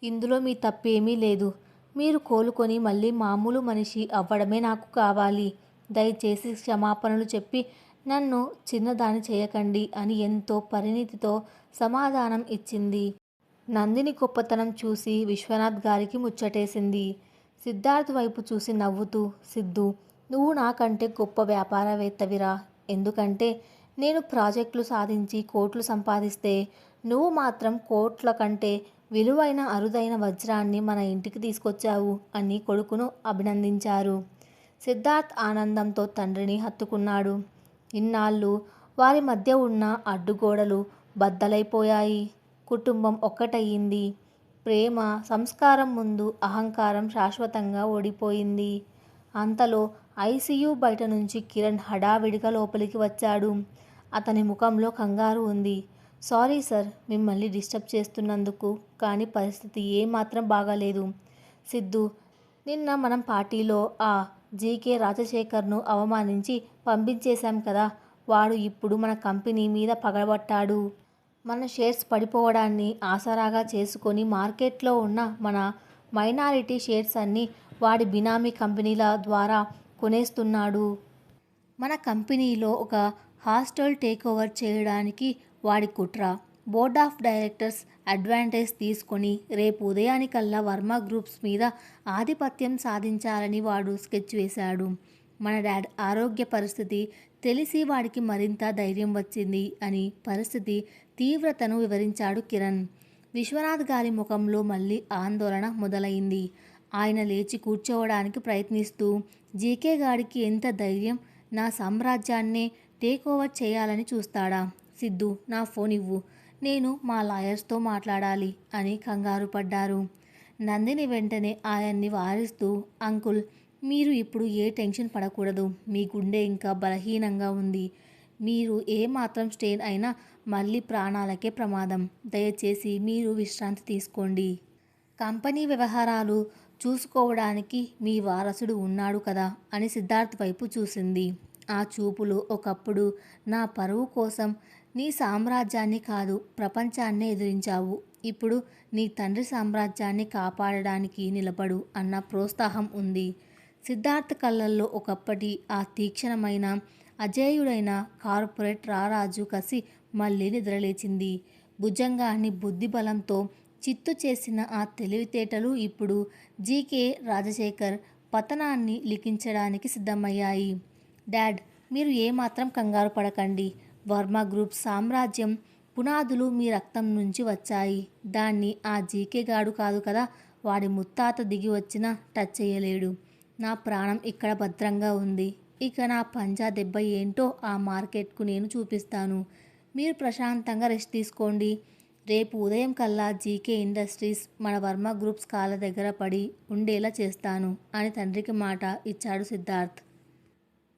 ఇందులో మీ తప్పేమీ లేదు. మీరు కోలుకొని మళ్ళీ మామూలు మనిషి అవ్వడమే నాకు కావాలి. దయచేసి క్షమాపణలు చెప్పి నన్ను చిన్నదాన్ని చేయకండి అని ఎంతో పరిణితితో సమాధానం ఇచ్చింది. నందిని గొప్పతనం చూసి విశ్వనాథ్ గారికి ముచ్చటేసింది. సిద్ధార్థ్ వైపు చూసి నవ్వుతూ, సిద్ధు, నువ్వు నాకంటే గొప్ప వ్యాపారవేత్తవిరా. ఎందుకంటే నేను ప్రాజెక్టులు సాధించి కోట్లు సంపాదిస్తే, నువ్వు మాత్రం కోట్ల కంటే విలువైన అరుదైన వజ్రాన్ని మన ఇంటికి తీసుకొచ్చావు అని కొడుకును అభినందించారు. సిద్ధార్థ్ ఆనందంతో తండ్రిని హత్తుకున్నాడు. ఇన్నాళ్ళు వారి మధ్య ఉన్న అడ్డుగోడలు బద్దలైపోయాయి. కుటుంబం ఒక్కటయ్యింది. ప్రేమ, సంస్కారం ముందు అహంకారం శాశ్వతంగా ఓడిపోయింది. అంతలో ఐసీయూ బయట నుంచి కిరణ్ హడావిడిగా లోపలికి వచ్చాడు. అతని ముఖంలో కంగారు ఉంది. సారీ సార్, మిమ్మల్ని డిస్టర్బ్ చేస్తున్నందుకు. కానీ పరిస్థితి ఏమాత్రం బాగాలేదు. సిద్ధు, నిన్న మనం పార్టీలో ఆ జీకే రాజశేఖర్ను అవమానించి పంపించేశాం కదా. వాడు ఇప్పుడు మన కంపెనీ మీద పగబట్టాడు. మన షేర్స్ పడిపోవడాన్ని ఆసరాగా చేసుకొని మార్కెట్లో ఉన్న మన మైనారిటీ షేర్స్ అన్నీ వాడి బినామీ కంపెనీల ద్వారా కొనేస్తున్నాడు. మన కంపెనీలో ఒక హాస్టల్ టేకోవర్ చేయడానికి వాడి కుట్ర. బోర్డ్ ఆఫ్ డైరెక్టర్స్ అడ్వాంటేజ్ తీసుకొని రేపు ఉదయానికల్లా వర్మ గ్రూప్స్ మీద ఆధిపత్యం సాధించాలని వాడు స్కెచ్ వేశాడు. మన డాడ్ ఆరోగ్య పరిస్థితి తెలిసి వాడికి మరింత ధైర్యం వచ్చింది అని పరిస్థితి తీవ్రతను వివరించాడు కిరణ్. విశ్వనాథ్ గారి ముఖంలో మళ్ళీ ఆందోళన మొదలైంది. ఆయన లేచి కూర్చోవడానికి ప్రయత్నిస్తూ, జీకే గాడికి ఎంత ధైర్యం? నా సామ్రాజ్యాన్నే టేక్ ఓవర్ చేయాలని చూస్తాడా? సిద్ధు, నా ఫోన్ ఇవ్వు, నేను మా లాయర్స్తో మాట్లాడాలి అని కంగారు పడ్డారు. నందిని వెంటనే ఆయన్ని వారిస్తూ, అంకుల్, మీరు ఇప్పుడు ఏ టెన్షన్ పడకూడదు. మీ గుండె ఇంకా బలహీనంగా ఉంది. మీరు ఏమాత్రం స్ట్రెయిన్ అయినా మళ్ళీ ప్రాణాలకే ప్రమాదం. దయచేసి మీరు విశ్రాంతి తీసుకోండి. కంపెనీ వ్యవహారాలు చూసుకోవడానికి మీ వారసుడు ఉన్నాడు కదా అని సిద్ధార్థ్ వైపు చూసింది. ఆ చూపులు, ఒకప్పుడు నా పరువు కోసం నీ సామ్రాజ్యాన్ని కాదు ప్రపంచాన్నే ఎదిరించావు. ఇప్పుడు నీ తండ్రి సామ్రాజ్యాన్ని కాపాడడానికి నిలబడు అన్న ప్రోత్సాహం ఉంది. సిద్ధార్థ్ కళ్ళల్లో ఒకప్పటి ఆ తీక్షణమైన అజేయుడైన కార్పొరేట్ రారాజు కసి మళ్ళీ నిద్రలేచింది. భుజంగాన్ని బుద్ధి బలంతో చిత్తు చేసిన ఆ తెలివితేటలు ఇప్పుడు జీకే రాజశేఖర్ పతనాన్ని లిఖించడానికి సిద్ధమయ్యాయి. డాడ్, మీరు ఏమాత్రం కంగారు పడకండి. వర్మ గ్రూప్ సామ్రాజ్యం పునాదులు మీ రక్తం నుంచి వచ్చాయి. దాన్ని ఆ జీకే గాడు కాదు కదా, వాడి ముత్తాత దిగి వచ్చినా టచ్ చేయలేడు. నా ప్రాణం ఇక్కడ భద్రంగా ఉంది. ఇక నా పంజా దెబ్బ ఏంటో ఆ మార్కెట్కు నేను చూపిస్తాను. మీరు ప్రశాంతంగా రెస్ట్ తీసుకోండి. రేపు ఉదయం కల్లా జీకే ఇండస్ట్రీస్ మన వర్మ గ్రూప్స్ కాళ్ళ దగ్గర పడి ఉండేలా చేస్తాను అని తండ్రికి మాట ఇచ్చాడు సిద్ధార్థ్.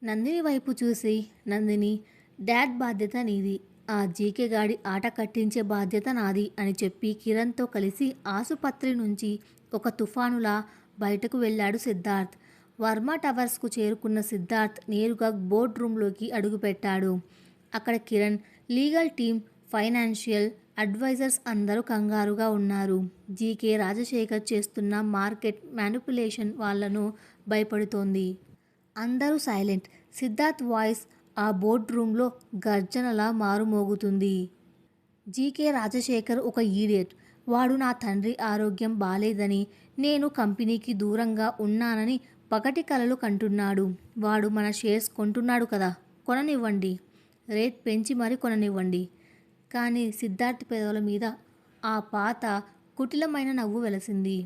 నందిని వైపు చూసి, నందిని, డాడ్ బాధ్యత నీది, ఆ జీకే గాడి ఆట కట్టించే బాధ్యత నాది అని చెప్పి కిరణ్తో కలిసి ఆసుపత్రి నుంచి ఒక తుఫానులా బయటకు వెళ్ళాడు సిద్ధార్థ్. వర్మ టవర్స్కు చేరుకున్న సిద్ధార్థ్ నేరుగా బోర్డ్ రూమ్లోకి అడుగుపెట్టాడు. అక్కడ Kiran, legal team, financial advisors అందరూ కంగారుగా ఉన్నారు. జీకే రాజశేఖర్ చేస్తున్న మార్కెట్ మ్యానిపులేషన్ వాళ్లను భయపడుతోంది. అందరూ సైలెంట్. సిద్ధార్థ్ వాయిస్ ఆ బోర్డ్ రూమ్లో గర్జనలా మారుమోగుతుంది. జీకే రాజశేఖర్ ఒక ఈడియట్. వాడు నా తండ్రి ఆరోగ్యం బాలేదని, నేను కంపెనీకి దూరంగా ఉన్నానని పగటి కలలు కంటున్నాడు. వాడు మన షేర్స్ కొంటున్నాడు కదా, కొననివ్వండి. రేట్ పెంచి మరీ కొననివ్వండి. కానీ సిద్ధార్థ్ పెదవుల మీద ఆ పాత కుటిలమైన నవ్వు వెలసింది.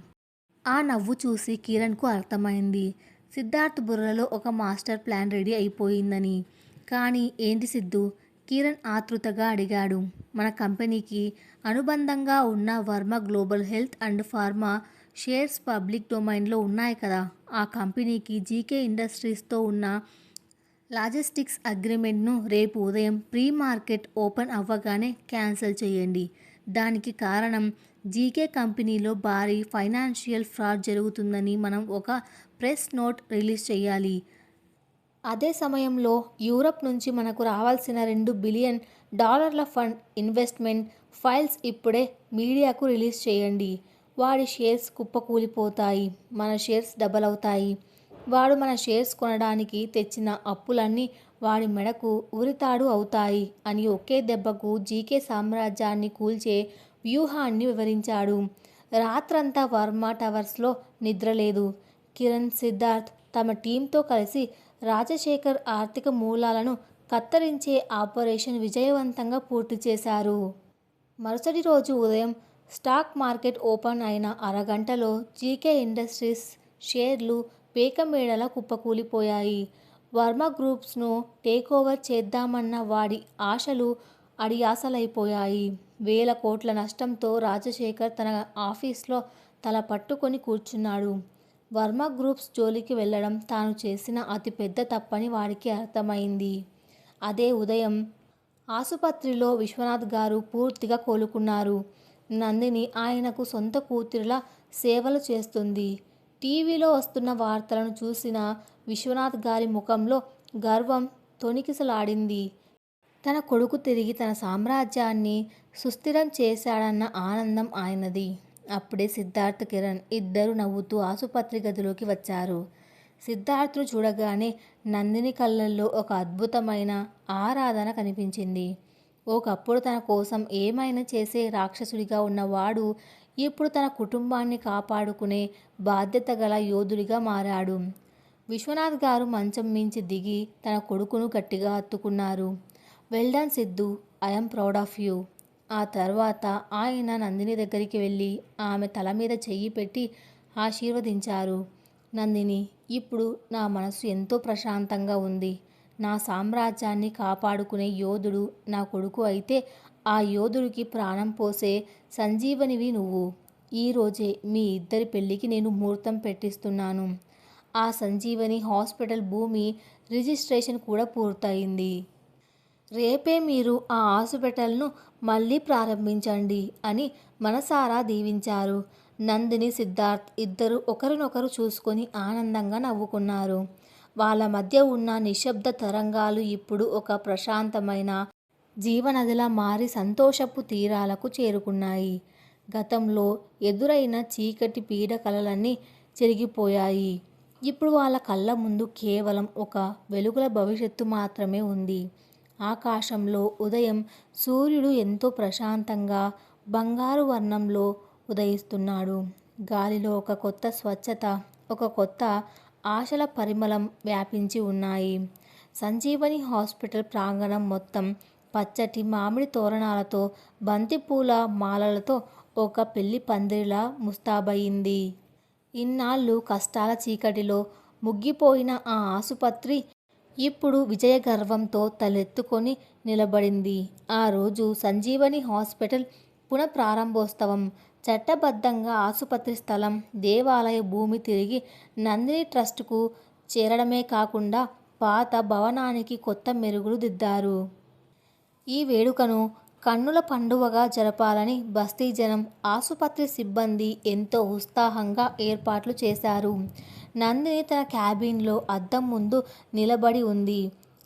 ఆ నవ్వు చూసి కిరణ్కు అర్థమైంది సిద్ధార్థ్ బుర్రలో ఒక మాస్టర్ ప్లాన్ రెడీ అయిపోయిందని. కానీ ఏంటి సిద్ధు? కిరణ్ ఆతృతగా అడిగాడు. మన కంపెనీకి అనుబంధంగా ఉన్న Varma global health and pharma shares public డొమైన్లో ఉన్నాయి కదా, ఆ కంపెనీకి జీకే ఇండస్ట్రీస్తో ఉన్న లాజిస్టిక్స్ అగ్రిమెంట్ను రేపు ఉదయం ప్రీ మార్కెట్ ఓపెన్ అవ్వగానే క్యాన్సిల్ చేయండి. దానికి కారణం జీకే కంపెనీలో భారీ ఫైనాన్షియల్ ఫ్రాడ్ జరుగుతుందని మనం ఒక ప్రెస్ నోట్ రిలీజ్ చేయాలి. అదే సమయంలో యూరప్ నుంచి మనకు రావాల్సిన $2 బిలియన్ ఫండ్ ఇన్వెస్ట్మెంట్ ఫైల్స్ ఇప్పుడే మీడియాకు రిలీజ్ చేయండి. వాడి షేర్స్ కుప్పకూలిపోతాయి, మన షేర్స్ డబల్ అవుతాయి. వాడు మన షేర్స్ కొనడానికి తెచ్చిన అప్పులన్నీ వాడి మెడకు ఉరితాడు అవుతాయి అని ఒకే దెబ్బకు జీకే సామ్రాజ్యాన్ని కూల్చే వ్యూహాన్ని వివరించాడు. రాత్రంతా వర్మ టవర్స్లో నిద్రలేదు. కిరణ్, సిద్ధార్థ్ తమ టీంతో కలిసి రాజశేఖర్ ఆర్థిక మూలాలను కత్తిరించే ఆపరేషన్ విజయవంతంగా పూర్తి చేశారు. మరుసటి రోజు ఉదయం స్టాక్ మార్కెట్ ఓపెన్ అయిన అరగంటలో జీకే ఇండస్ట్రీస్ షేర్లు పేకమేడలా కుప్పకూలిపోయాయి. వర్మ గ్రూప్స్ను టేకోవర్ చేద్దామన్న వాడి ఆశలు అడియాసలైపోయాయి. వేల కోట్ల నష్టంతో రాజశేఖర్ తన ఆఫీస్లో తల పట్టుకొని కూర్చున్నాడు. వర్మ గ్రూప్స్ జోలికి వెళ్లడం తాను చేసిన అతిపెద్ద తప్పని వాడికి అర్థమైంది. అదే ఉదయం ఆసుపత్రిలో విశ్వనాథ్ గారు పూర్తిగా కోలుకున్నారు. నందిని ఆయనకు సొంత కూతురిలా సేవలు చేస్తుంది. టీవీలో వస్తున్న వార్తలను చూసిన విశ్వనాథ్ గారి ముఖంలో గర్వం తొణికిసలాడింది. తన కొడుకు తిరిగి తన సామ్రాజ్యాన్ని సుస్థిరం చేశాడన్న ఆనందం ఆయనది. అప్పుడే సిద్ధార్థ్, కిరణ్ ఇద్దరు నవ్వుతూ ఆసుపత్రి గదిలోకి వచ్చారు. సిద్ధార్థ్ను చూడగానే నందిని కళ్ళల్లో ఒక అద్భుతమైన ఆరాధన కనిపించింది. ఒకప్పుడు తన కోసం ఏమైనా చేసే రాక్షసుడిగా ఉన్నవాడు ఇప్పుడు తన కుటుంబాన్ని కాపాడుకునే బాధ్యత గల యోధుడిగా మారాడు. విశ్వనాథ్ గారు మంచం మించి దిగి తన కొడుకును గట్టిగా హత్తుకున్నారు. Well done Siddhu, I'm proud of you. ఆ తర్వాత ఆయన నందిని దగ్గరికి వెళ్ళి ఆమె తల మీద చెయ్యి పెట్టి ఆశీర్వదించారు. నందిని, ఇప్పుడు నా మనసు ఎంతో ప్రశాంతంగా ఉంది. నా సామ్రాజ్యాన్ని కాపాడుకునే యోధుడు నా కొడుకు అయితే ఆ యోధుడికి ప్రాణం పోసే సంజీవనివి నువ్వు. ఈరోజే మీ ఇద్దరి పెళ్ళికి నేను ముహూర్తం పెట్టిస్తున్నాను. ఆ సంజీవని హాస్పిటల్ భూమి రిజిస్ట్రేషన్ కూడా పూర్తయింది. రేపే మీరు ఆ హాస్పిటల్ను మళ్ళీ ప్రారంభించండి అని మనసారా దీవించారు. నందిని, సిద్ధార్థ్ ఇద్దరు ఒకరినొకరు చూసుకొని ఆనందంగా నవ్వుకున్నారు. వాళ్ళ మధ్య ఉన్న నిశ్శబ్ద తరంగాలు ఇప్పుడు ఒక ప్రశాంతమైన జీవనదిలా మారి సంతోషపు తీరాలకు చేరుకున్నాయి. గతంలో ఎదురైన చీకటి పీడకలలన్నీ చెరిగిపోయాయి. ఇప్పుడు వాళ్ళ కళ్ళ ముందు కేవలం ఒక వెలుగుల భవిష్యత్తు మాత్రమే ఉంది. ఆకాశంలో ఉదయం సూర్యుడు ఎంతో ప్రశాంతంగా బంగారు వర్ణంలో ఉదయిస్తున్నాడు. గాలిలో ఒక కొత్త స్వచ్ఛత, ఒక కొత్త ఆశల పరిమళం వ్యాపించి ఉన్నాయి. సంజీవని హాస్పిటల్ ప్రాంగణం మొత్తం పచ్చటి మామిడి తోరణాలతో, బంతిపూల మాలలతో ఒక పెళ్లి పందిరిలా ముస్తాబయింది. ఇన్నాళ్ళు కష్టాల చీకటిలో ముగ్గిపోయిన ఆ ఆసుపత్రి ఇప్పుడు విజయగర్వంతో తలెత్తుకొని నిలబడింది. ఆ రోజు సంజీవని హాస్పిటల్ పునఃప్రారంభోత్సవం. చట్టబద్ధంగా ఆసుపత్రి స్థలం, దేవాలయ భూమి తిరిగి నందిని ట్రస్టుకు చేరడమే కాకుండా పాత భవనానికి కొత్త మెరుగులు దిద్దారు. ఈ వేడుకను కన్నుల పండువగా జరపాలని బస్తీ జనం, ఆసుపత్రి సిబ్బంది ఎంతో ఉత్సాహంగా ఏర్పాట్లు చేశారు. నందిని తన క్యాబిన్లో అద్దం ముందు నిలబడి ఉంది.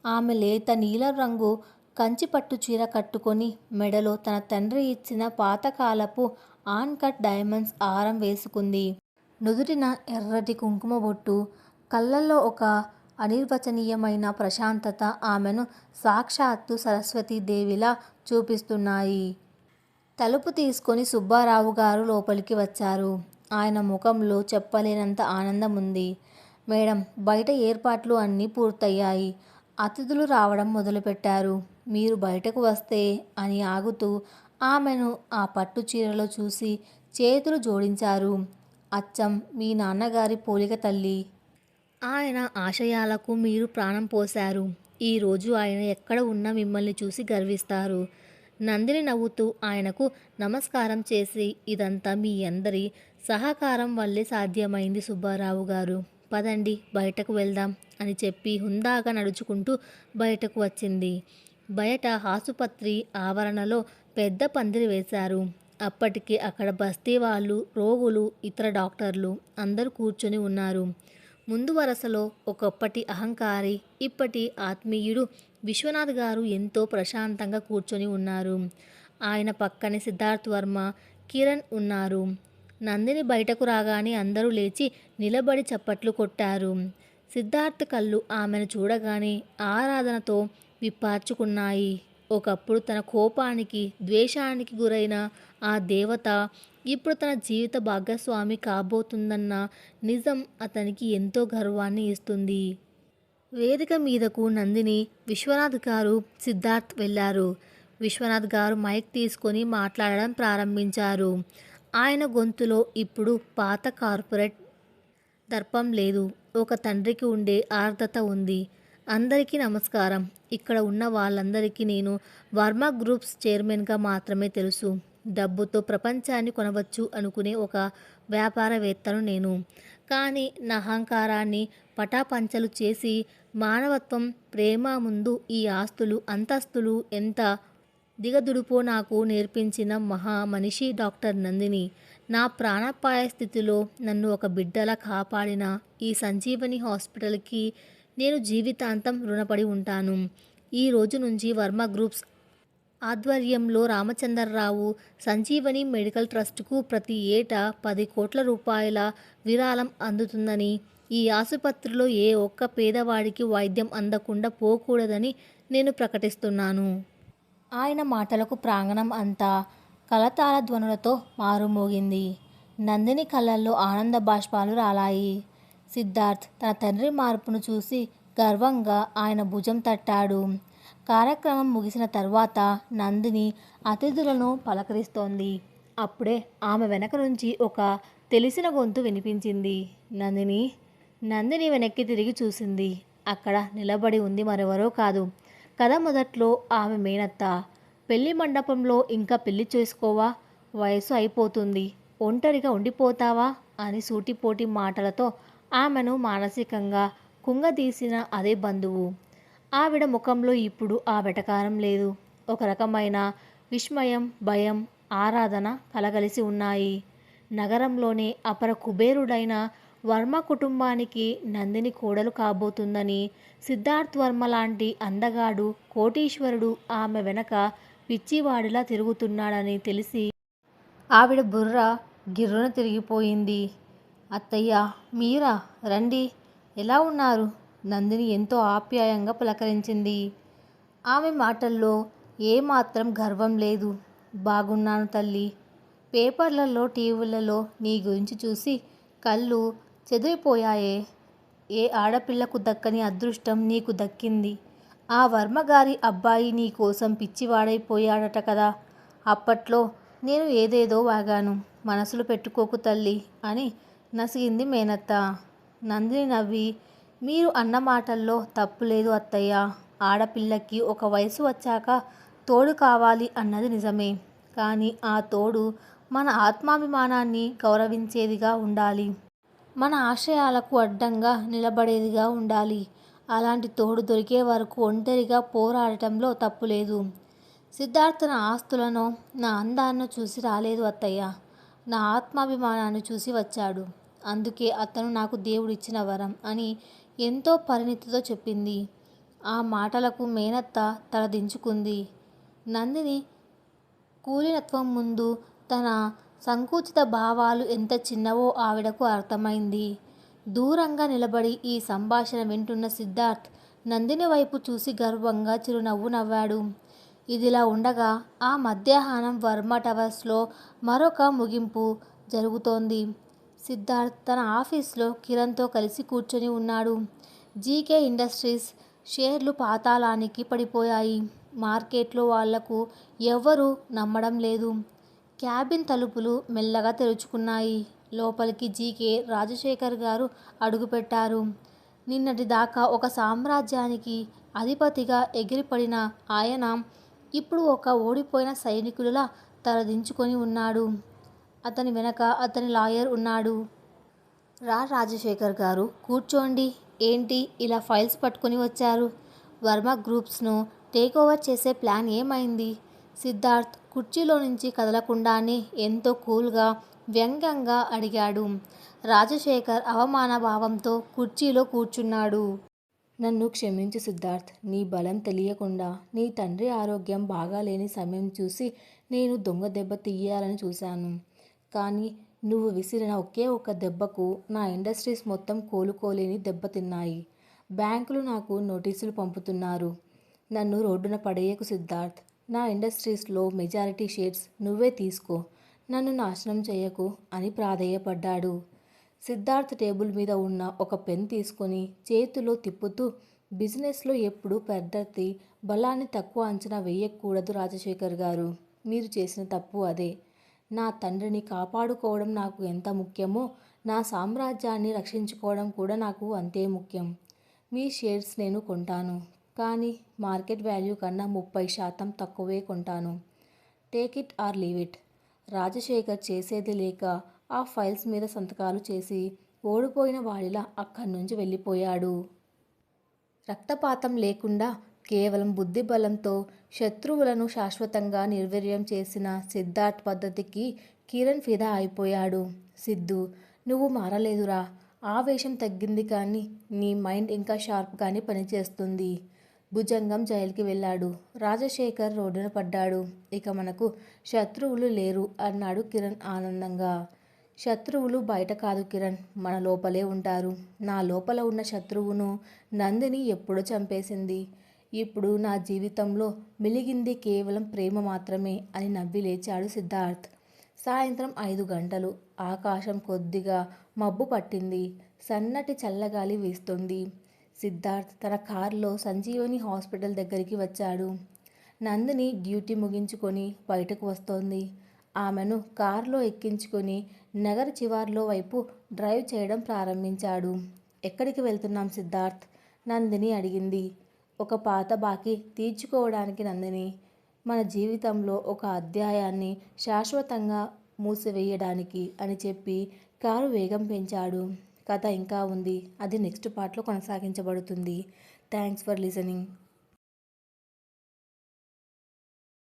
ఆమె లేత నీలం రంగు కంచిపట్టు చీర కట్టుకొని మెడలో తన తండ్రి ఇచ్చిన పాతకాలపు ఆన్కట్ డైమండ్స్ హారం వేసుకుంది. నుదుటిన ఎర్రటి కుంకుమ బొట్టు, కళ్ళల్లో ఒక అనిర్వచనీయమైన ప్రశాంతత ఆమెను సాక్షాత్తు సరస్వతీదేవిలా చూపిస్తున్నాయి. తలుపు తీసుకొని సుబ్బారావు గారు లోపలికి వచ్చారు. ఆయన ముఖంలో చెప్పలేనంత ఆనందం ఉంది. మేడం, బయట ఏర్పాట్లు అన్నీ పూర్తయ్యాయి. అతిథులు రావడం మొదలుపెట్టారు. మీరు బయటకు వస్తే అని ఆగుతూ ఆమెను ఆ పట్టు చీరలో చూసి చేతులు జోడించారు. అచ్చం మీ నాన్నగారి పోలిక తల్లి. ఆయన ఆశయాలకు మీరు ప్రాణం పోశారు. ఈరోజు ఆయన ఎక్కడ ఉన్నా మిమ్మల్ని చూసి గర్విస్తారు. నందిని నవ్వుతూ ఆయనకు నమస్కారం చేసి, ఇదంతా మీ అందరి సహకారం వల్లే సాధ్యమైంది సుబ్బారావు గారు. పదండి బయటకు వెళ్దాం అని చెప్పి హుందాగా నడుచుకుంటూ బయటకు వచ్చింది. బయట ఆసుపత్రి ఆవరణలో పెద్ద పందిరి వేశారు. అప్పటికే అక్కడ బస్తీ వాళ్ళు, రోగులు, ఇతర డాక్టర్లు అందరూ కూర్చొని ఉన్నారు. ముందు వరుసలో ఒకప్పటి అహంకారి, ఇప్పటి ఆత్మీయుడు విశ్వనాథ్ గారు ఎంతో ప్రశాంతంగా కూర్చొని ఉన్నారు. ఆయన పక్కనే సిద్ధార్థ్ వర్మ, కిరణ్ ఉన్నారు. నందిని బయటకు రాగానే అందరూ లేచి నిలబడి చప్పట్లు కొట్టారు. సిద్ధార్థ్ కళ్ళు ఆమెను చూడగానే ఆరాధనతో విప్పార్చుకున్నాయి. ఒకప్పుడు తన కోపానికి, ద్వేషానికి గురైన ఆ దేవత ఇప్పుడు తన జీవిత భాగస్వామి కాబోతుందన్న నిజం అతనికి ఎంతో గర్వాన్ని ఇస్తుంది. వేదిక మీదకు నందిని, విశ్వనాథ్ గారు, సిద్ధార్థ్ వెళ్ళారు. విశ్వనాథ్ గారు మైక్ తీసుకొని మాట్లాడడం ప్రారంభించారు. ఆయన గొంతులో ఇప్పుడు పాత కార్పొరేట్ దర్పం లేదు. ఒక తండ్రికి ఉండే ఆర్ద్రత ఉంది. అందరికీ నమస్కారం. ఇక్కడ ఉన్న వాళ్ళందరికీ నేను వర్మ గ్రూప్స్ చైర్మన్గా మాత్రమే తెలుసు. డబ్బుతో ప్రపంచాన్ని కొనవచ్చు అనుకునే ఒక వ్యాపారవేత్తను నేను. కానీ నా అహంకారాన్ని పటాపంచలు చేసి మానవత్వం, ప్రేమ ముందు ఈ ఆస్తులు, అంతస్తులు ఎంత దిగదుడుపో నాకు నేర్పించిన మహా మనిషి డాక్టర్ నందిని. నా ప్రాణాపాయ స్థితిలో నన్ను ఒక బిడ్డలా కాపాడిన ఈ సంజీవని హాస్పిటల్కి నేను జీవితాంతం రుణపడి ఉంటాను. ఈ రోజు నుంచి వర్మ గ్రూప్స్ ఆధ్వర్యంలో రామచంద్రరావు సంజీవని మెడికల్ ట్రస్టుకు ప్రతి ఏటా 10 కోట్ల రూపాయల విరాళం అందుతుందని, ఈ ఆసుపత్రిలో ఏ ఒక్క పేదవాడికి వైద్యం అందకుండా పోకూడదని నేను ప్రకటిస్తున్నాను. ఆయన మాటలకు ప్రాంగణం అంతా కలతాళ ధ్వనులతో మారుమోగింది. నందిని కళ్ళల్లో ఆనంద బాష్పాలు రాలాయి. సిద్ధార్థ్ తన తండ్రి మార్పును చూసి గర్వంగా ఆయన భుజం తట్టాడు. కార్యక్రమం ముగిసిన తర్వాత నందిని అతిథులను పలకరిస్తోంది. అప్పుడే ఆమె వెనక నుంచి ఒక తెలిసిన గొంతు వినిపించింది. నందిని. నందిని వెనక్కి తిరిగి చూసింది. అక్కడ నిలబడి ఉంది మరెవరో కాదు, కథ మొదట్లో ఆమె మేనత్త. పెళ్లి మండపంలో ఇంకా పెళ్లి చేసుకోవా? వయసు అయిపోతుంది, ఒంటరిగా ఉండిపోతావా అని సూటిపోటి మాటలతో ఆమెను మానసికంగా కుంగదీసిన అదే బంధువు. ఆవిడ ముఖంలో ఇప్పుడు ఆ వెటకారం లేదు. ఒక రకమైన విస్మయం, భయం, ఆరాధన కలగలిసి ఉన్నాయి. నగరంలోనే అపర కుబేరుడైన వర్మ కుటుంబానికి నందిని కోడలు కాబోతుందని, సిద్ధార్థ్ వర్మ లాంటి అందగాడు, కోటీశ్వరుడు ఆమె వెనక పిచ్చివాడిలా తిరుగుతున్నాడని తెలిసి ఆవిడ బుర్ర గిర్రున తిరిగిపోయింది. అత్తయ్య, మీరా? రండి. ఎలా ఉన్నారు? నందిని ఎంతో ఆప్యాయంగా పలకరించింది. ఆమె మాటల్లో ఏమాత్రం గర్వం లేదు. బాగున్నాను తల్లి. పేపర్లలో టీవీలలో నీ గురించి చూసి కళ్ళు చెదిరిపోయాయే. ఏ ఆడపిల్లకు దక్కని అదృష్టం నీకు దక్కింది. ఆ వర్మగారి అబ్బాయి నీ కోసం పిచ్చివాడైపోయాడట కదా. అప్పట్లో నేను ఏదేదో వాగాను. మనసులు పెట్టుకోకు తల్లి అని నసిగింది మేనత్త. నందిని నవ్వి, మీరు అన్న మాటల్లో తప్పులేదు అత్తయ్య. ఆడపిల్లకి ఒక వయసు వచ్చాక తోడు కావాలి అన్నది నిజమే. కానీ ఆ తోడు మన ఆత్మాభిమానాన్ని గౌరవించేదిగా ఉండాలి. మన ఆశయాలకు అడ్డంగా నిలబడేదిగా ఉండాలి. అలాంటి తోడు దొరికే వరకు ఒంటరిగా పోరాడటంలో తప్పులేదు. సిద్ధార్థ్ నా ఆస్తులను, నా అందాన్ని చూసి రాలేదు అత్తయ్య. నా ఆత్మాభిమానాన్ని చూసి వచ్చాడు. అందుకే అతను నాకు దేవుడిచ్చిన వరం అని ఎంతో పరిణితితో చెప్పింది. ఆ మాటలకు మేనత్త తలదించుకుంది. నందిని కూలినత్వం ముందు తన సంకుచిత భావాలు ఎంత చిన్నవో ఆవిడకు అర్థమైంది. దూరంగా నిలబడి ఈ సంభాషణ వింటున్న సిద్ధార్థ్ నందిని వైపు చూసి గర్వంగా చిరునవ్వు నవ్వాడు. ఇదిలా ఉండగా ఆ మధ్యాహ్నం వర్మ టవర్స్లో మరొక ముగింపు జరుగుతోంది. సిద్ధార్థ్ తన ఆఫీస్లో కిరణ్తో కలిసి కూర్చొని ఉన్నాడు. జీకే ఇండస్ట్రీస్ షేర్లు పాతాళానికి పడిపోయాయి. మార్కెట్లో వాళ్లకు ఎవ్వరూ నమ్మడం లేదు. క్యాబిన్ తలుపులు మెల్లగా తెరుచుకున్నాయి. లోపలికి జీకే రాజశేఖర్ గారు అడుగుపెట్టారు. నిన్నటి దాకా ఒక సామ్రాజ్యానికి అధిపతిగా ఎగిరిపడిన ఆయన ఇప్పుడు ఒక ఓడిపోయిన సైనికుడిలా తలదించుకొని ఉన్నాడు. అతని వెనక అతని లాయర్ ఉన్నాడు. రాజశేఖర్ గారు కూర్చోండి. ఏంటి ఇలా ఫైల్స్ పట్టుకొని వచ్చారు? వర్మ గ్రూప్స్ను టేకోవర్ చేసే ప్లాన్ ఏమైంది? సిద్ధార్థ్ కుర్చీలో నుంచి కదలకుండానే ఎంతో కూల్గా వ్యంగ్యంగా అడిగాడు. రాజశేఖర్ అవమాన భావంతో కుర్చీలో కూర్చున్నాడు. నన్ను క్షమించు సిద్ధార్థ్. నీ బలం తెలియకుండా నీ తండ్రి ఆరోగ్యం బాగాలేని సమయం చూసి నేను దొంగ దెబ్బ తీయాలని చూశాను. కానీ నువ్వు విసిరిన ఒకే ఒక్క దెబ్బకు నా ఇండస్ట్రీస్ మొత్తం కోలుకోలేని దెబ్బతిన్నాయి. బ్యాంకులు నాకు నోటీసులు పంపుతున్నారు. నన్ను రోడ్డున పడేయకు సిద్ధార్థ్. నా ఇండస్ట్రీస్లో మెజారిటీ షేర్స్ నువ్వే తీసుకో. నన్ను నాశనం చేయకు అని ప్రాధేయపడ్డాడు. సిద్ధార్థ్ టేబుల్ మీద ఉన్న ఒక పెన్ తీసుకొని చేతిలో తిప్పుతూ, బిజినెస్లో ఎప్పుడూ ప్రత్యర్థి బలాన్ని తక్కువ అంచనా వేయకూడదు రాజశేఖర్ గారు. మీరు చేసిన తప్పు అదే. నా తండ్రిని కాపాడుకోవడం నాకు ఎంత ముఖ్యమో నా సామ్రాజ్యాన్ని రక్షించుకోవడం కూడా నాకు అంతే ముఖ్యం. మీ షేర్స్ నేను కొంటాను. కానీ మార్కెట్ వాల్యూ కన్నా 30% తక్కువే కొంటాను. Take it or leave it. Rajasekhar చేసేది లేక ఆ ఫైల్స్ మీద సంతకాలు చేసి ఓడిపోయిన వాడిలా అక్కడి నుంచి వెళ్ళిపోయాడు. రక్తపాతం లేకుండా కేవలం బుద్ధిబలంతో శత్రువులను శాశ్వతంగా నిర్వీర్యం చేసిన సిద్ధార్థ్ పద్ధతికి కిరణ్ ఫిదా అయిపోయాడు. సిద్ధు, నువ్వు మారలేదురా. ఆవేశం తగ్గింది కానీ నీ మైండ్ ఇంకా షార్ప్గానే పనిచేస్తుంది. భుజంగం జైలుకి వెళ్ళాడు. రాజశేఖర్ రోడ్డున పడ్డాడు. ఇక మనకు శత్రువులు లేరు అన్నాడు కిరణ్ ఆనందంగా. శత్రువులు బయట కాదు కిరణ్, మన లోపలే ఉంటారు. నా లోపల ఉన్న శత్రువును నందిని ఎప్పుడో చంపేసింది. ఇప్పుడు నా జీవితంలో మిలిగింది కేవలం ప్రేమ మాత్రమే అని నవ్వి లేచాడు సిద్ధార్థ్. సాయంత్రం 5 గంటలు. ఆకాశం కొద్దిగా మబ్బు పట్టింది. సన్నటి చల్లగాలి వీస్తుంది. సిద్ధార్థ్ తన కారులో సంజీవని హాస్పిటల్ దగ్గరికి వచ్చాడు. నందిని డ్యూటీ ముగించుకొని బయటకు వస్తోంది. ఆమెను కారులో ఎక్కించుకొని నగర చివర్లో వైపు డ్రైవ్ చేయడం ప్రారంభించాడు. ఎక్కడికి వెళ్తున్నాం సిద్ధార్థ్? నందిని అడిగింది. ఒక పాత బాకీ తీర్చుకోవడానికి నందిని. మన జీవితంలో ఒక అధ్యాయాన్ని శాశ్వతంగా మూసివేయడానికి అని చెప్పి కారు వేగం పెంచాడు. కథ ఇంకా ఉంది. అది నెక్స్ట్ పార్ట్లో కొనసాగించబడుతుంది. Thanks for listening.